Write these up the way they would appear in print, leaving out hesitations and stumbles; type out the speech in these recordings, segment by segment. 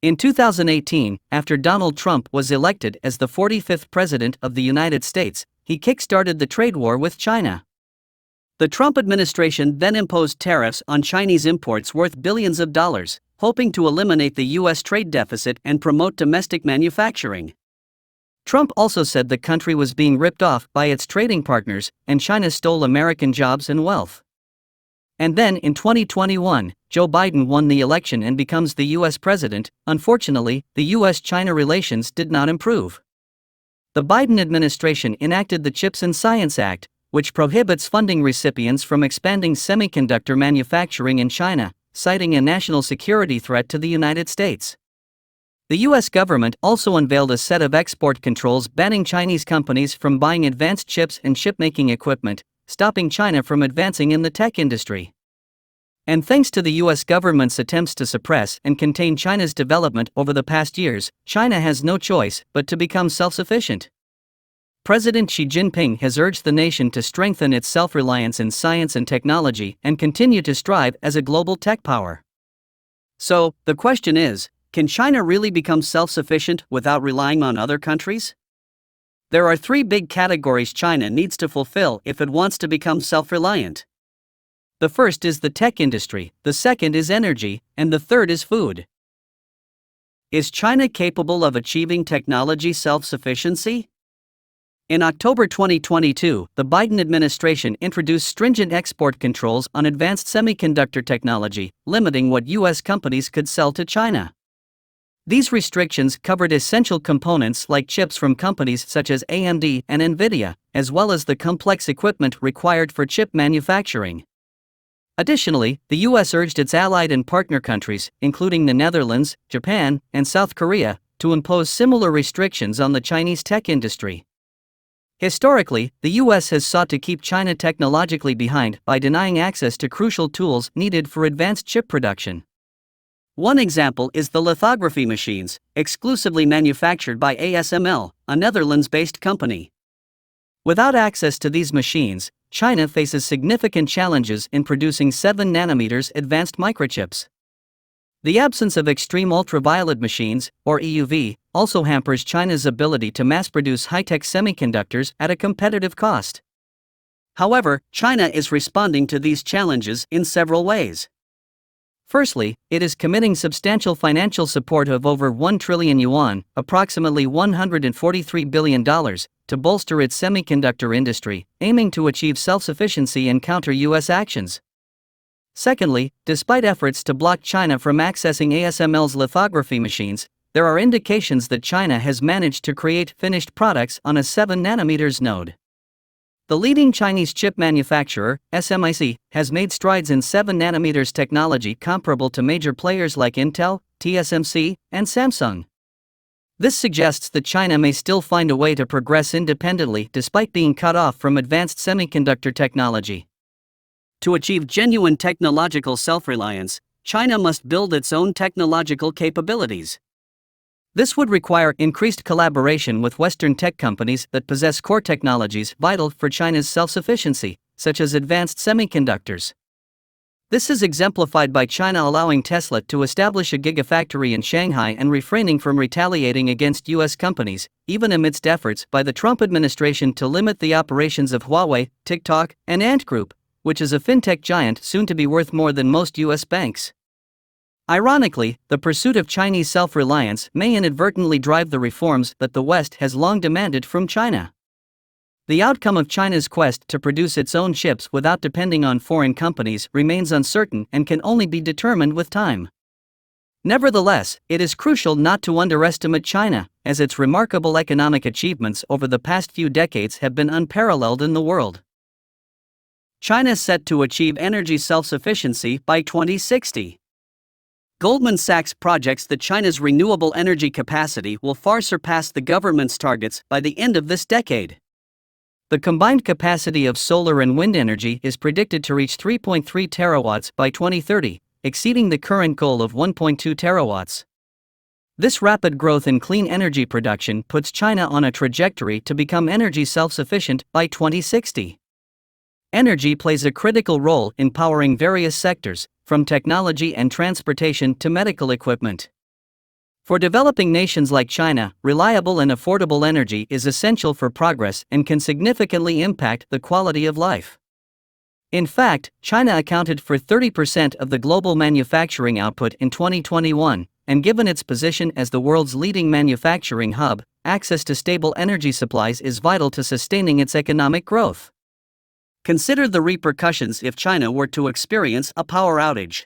In 2018, after Donald Trump was elected as the 45th President of the United States, he kick-started the trade war with China. The Trump administration then imposed tariffs on Chinese imports worth billions of dollars, hoping to eliminate the U.S. trade deficit and promote domestic manufacturing. Trump also said the country was being ripped off by its trading partners, and China stole American jobs and wealth. And then in 2021, Joe Biden won the election and becomes the U.S. president. Unfortunately, the U.S.-China relations did not improve. The Biden administration enacted the CHIPS and Science Act, which prohibits funding recipients from expanding semiconductor manufacturing in China, citing a national security threat to the United States. The U.S. government also unveiled a set of export controls banning Chinese companies from buying advanced chips and chipmaking equipment, stopping China from advancing in the tech industry. And thanks to the U.S. government's attempts to suppress and contain China's development over the past years, China has no choice but to become self-sufficient. President Xi Jinping has urged the nation to strengthen its self-reliance in science and technology and continue to strive as a global tech power. So, the question is, can China really become self-sufficient without relying on other countries? There are three big categories China needs to fulfill if it wants to become self-reliant. The first is the tech industry, the second is energy, and the third is food. Is China capable of achieving technology self-sufficiency? In October 2022, the Biden administration introduced stringent export controls on advanced semiconductor technology, limiting what U.S. companies could sell to China. These restrictions covered essential components like chips from companies such as AMD and NVIDIA, as well as the complex equipment required for chip manufacturing. Additionally, the U.S. urged its allied and partner countries, including the Netherlands, Japan, and South Korea, to impose similar restrictions on the Chinese tech industry. Historically, the U.S. has sought to keep China technologically behind by denying access to crucial tools needed for advanced chip production. One example is the lithography machines, exclusively manufactured by ASML, a Netherlands-based company. Without access to these machines, China faces significant challenges in producing 7 nanometers advanced microchips. The absence of extreme ultraviolet machines, or EUV, also hampers China's ability to mass-produce high-tech semiconductors at a competitive cost. However, China is responding to these challenges in several ways. Firstly, it is committing substantial financial support of over 1 trillion yuan, approximately $143 billion, to bolster its semiconductor industry, aiming to achieve self-sufficiency and counter U.S. actions. Secondly, despite efforts to block China from accessing ASML's lithography machines, there are indications that China has managed to create finished products on a 7 nanometers node. The leading Chinese chip manufacturer, SMIC, has made strides in 7 nanometers technology comparable to major players like Intel, TSMC, and Samsung. This suggests that China may still find a way to progress independently despite being cut off from advanced semiconductor technology. To achieve genuine technological self-reliance, China must build its own technological capabilities. This would require increased collaboration with Western tech companies that possess core technologies vital for China's self-sufficiency, such as advanced semiconductors. This is exemplified by China allowing Tesla to establish a gigafactory in Shanghai and refraining from retaliating against U.S. companies, even amidst efforts by the Trump administration to limit the operations of Huawei, TikTok, and Ant Group, which is a fintech giant soon to be worth more than most U.S. banks. Ironically, the pursuit of Chinese self-reliance may inadvertently drive the reforms that the West has long demanded from China. The outcome of China's quest to produce its own chips without depending on foreign companies remains uncertain and can only be determined with time. Nevertheless, it is crucial not to underestimate China, as its remarkable economic achievements over the past few decades have been unparalleled in the world. China set to achieve energy self-sufficiency by 2060. Goldman Sachs projects that China's renewable energy capacity will far surpass the government's targets by the end of this decade. The combined capacity of solar and wind energy is predicted to reach 3.3 terawatts by 2030, exceeding the current goal of 1.2 terawatts. This rapid growth in clean energy production puts China on a trajectory to become energy self-sufficient by 2060. Energy plays a critical role in powering various sectors, from technology and transportation to medical equipment. For developing nations like China, reliable and affordable energy is essential for progress and can significantly impact the quality of life. In fact, China accounted for 30% of the global manufacturing output in 2021, and given its position as the world's leading manufacturing hub, access to stable energy supplies is vital to sustaining its economic growth. Consider the repercussions if China were to experience a power outage.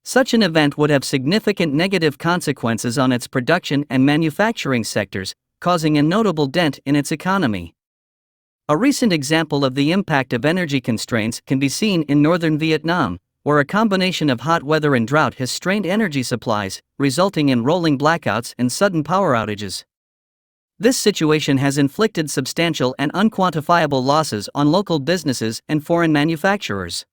Such an event would have significant negative consequences on its production and manufacturing sectors, causing a notable dent in its economy. A recent example of the impact of energy constraints can be seen in northern Vietnam, where a combination of hot weather and drought has strained energy supplies, resulting in rolling blackouts and sudden power outages. This situation has inflicted substantial and unquantifiable losses on local businesses and foreign manufacturers.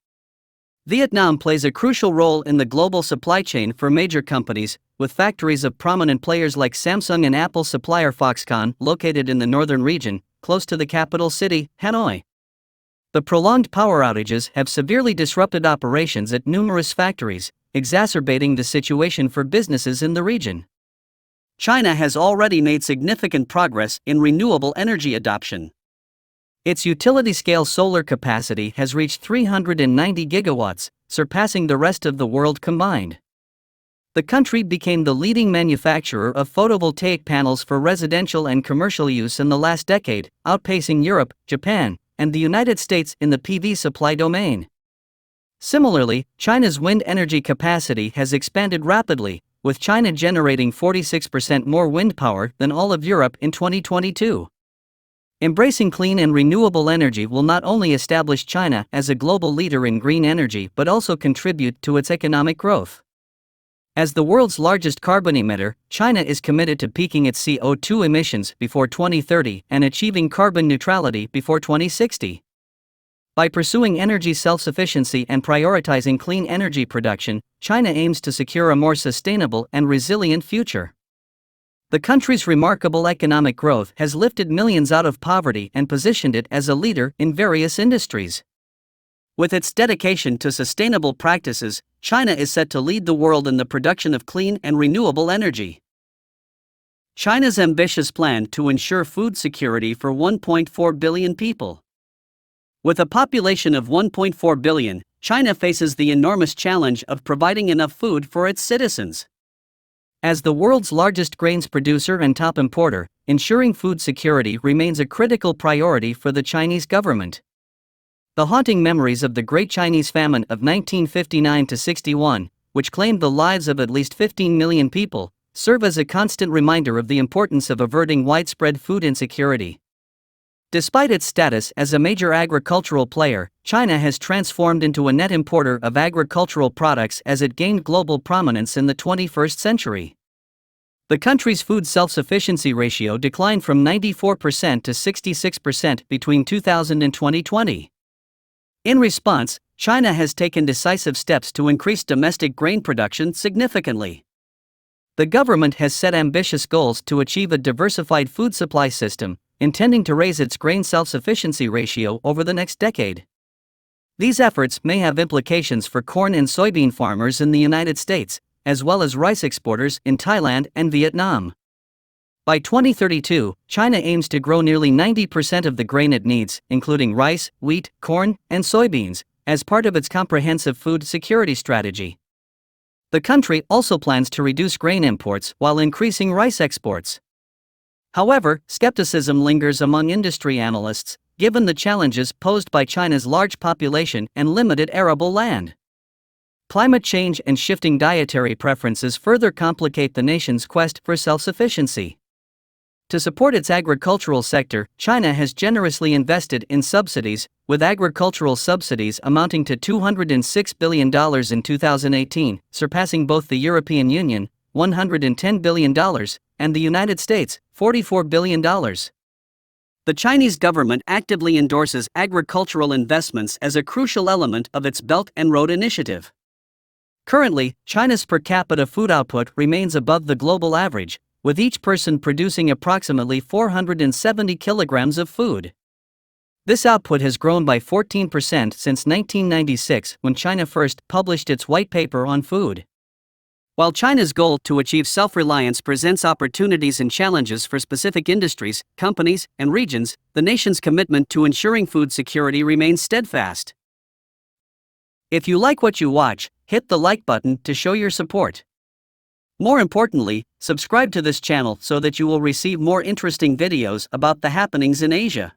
Vietnam plays a crucial role in the global supply chain for major companies, with factories of prominent players like Samsung and Apple supplier Foxconn located in the northern region, close to the capital city, Hanoi. The prolonged power outages have severely disrupted operations at numerous factories, exacerbating the situation for businesses in the region. China has already made significant progress in renewable energy adoption. Its utility-scale solar capacity has reached 390 gigawatts, surpassing the rest of the world combined. The country became the leading manufacturer of photovoltaic panels for residential and commercial use in the last decade, outpacing Europe, Japan, and the United States in the PV supply domain. Similarly, China's wind energy capacity has expanded rapidly, with China generating 46% more wind power than all of Europe in 2022. Embracing clean and renewable energy will not only establish China as a global leader in green energy but also contribute to its economic growth. As the world's largest carbon emitter, China is committed to peaking its CO2 emissions before 2030 and achieving carbon neutrality before 2060. By pursuing energy self-sufficiency and prioritizing clean energy production, China aims to secure a more sustainable and resilient future. The country's remarkable economic growth has lifted millions out of poverty and positioned it as a leader in various industries. With its dedication to sustainable practices, China is set to lead the world in the production of clean and renewable energy. China's ambitious plan to ensure food security for 1.4 billion people. With a population of 1.4 billion, China faces the enormous challenge of providing enough food for its citizens. As the world's largest grains producer and top importer, ensuring food security remains a critical priority for the Chinese government. The haunting memories of the Great Chinese Famine of 1959-61, which claimed the lives of at least 15 million people, serve as a constant reminder of the importance of averting widespread food insecurity. Despite its status as a major agricultural player, China has transformed into a net importer of agricultural products as it gained global prominence in the 21st century. The country's food self-sufficiency ratio declined from 94% to 66% between 2000 and 2020. In response, China has taken decisive steps to increase domestic grain production significantly. The government has set ambitious goals to achieve a diversified food supply system, intending to raise its grain self-sufficiency ratio over the next decade. These efforts may have implications for corn and soybean farmers in the United States, as well as rice exporters in Thailand and Vietnam. By 2032, China aims to grow nearly 90% of the grain it needs, including rice, wheat, corn, and soybeans, as part of its comprehensive food security strategy. The country also plans to reduce grain imports while increasing rice exports. However, skepticism lingers among industry analysts, given the challenges posed by China's large population and limited arable land. Climate change and shifting dietary preferences further complicate the nation's quest for self-sufficiency. To support its agricultural sector, China has generously invested in subsidies, with agricultural subsidies amounting to $206 billion in 2018, surpassing both the European Union, $110 billion, and the United States, $44 billion. The Chinese government actively endorses agricultural investments as a crucial element of its Belt and Road Initiative. Currently, China's per capita food output remains above the global average, with each person producing approximately 470 kilograms of food. This output has grown by 14% since 1996, when China first published its white paper on food. While China's goal to achieve self-reliance presents opportunities and challenges for specific industries, companies, and regions, the nation's commitment to ensuring food security remains steadfast. If you like what you watch, hit the like button to show your support. More importantly, subscribe to this channel so that you will receive more interesting videos about the happenings in Asia.